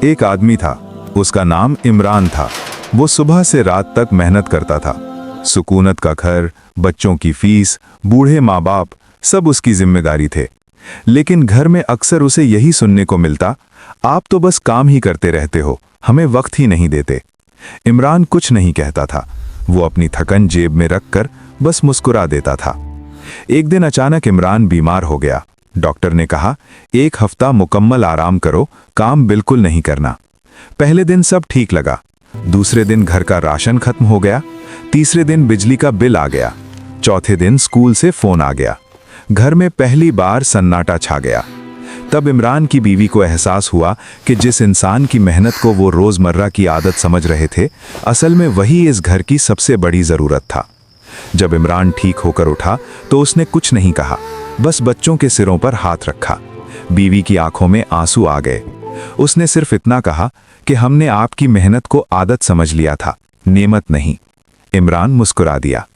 एक आदमी था, उसका नाम इमरान था। वो सुबह से रात तक मेहनत करता था। सुकूनत का घर, बच्चों की फीस, बूढ़े माँ बाप, सब उसकी जिम्मेदारी थे। लेकिन घर में अक्सर उसे यही सुनने को मिलता, आप तो बस काम ही करते रहते हो, हमें वक्त ही नहीं देते। इमरान कुछ नहीं कहता था। वो अपनी थकन जेब में रखकर बस मुस्कुरा देता था। एक दिन अचानक इमरान बीमार हो गया। डॉक्टर ने कहा, 1 हफ्ता मुकम्मल आराम करो, काम बिल्कुल नहीं करना। पहले दिन सब ठीक लगा। दूसरे दिन घर का राशन खत्म हो गया। तीसरे दिन बिजली का बिल आ गया। चौथे दिन स्कूल से फोन आ गया। घर में पहली बार सन्नाटा छा गया। तब इमरान की बीवी को एहसास हुआ कि जिस इंसान की मेहनत को वो रोजमर्रा की आदत समझ रहे थे, असल में वही इस घर की सबसे बड़ी जरूरत था। जब इमरान ठीक होकर उठा तो उसने कुछ नहीं कहा, बस बच्चों के सिरों पर हाथ रखा। बीवी की आंखों में आंसू आ गए। उसने सिर्फ इतना कहा कि हमने आपकी मेहनत को आदत समझ लिया था, नेमत नहीं। इमरान मुस्कुरा दिया।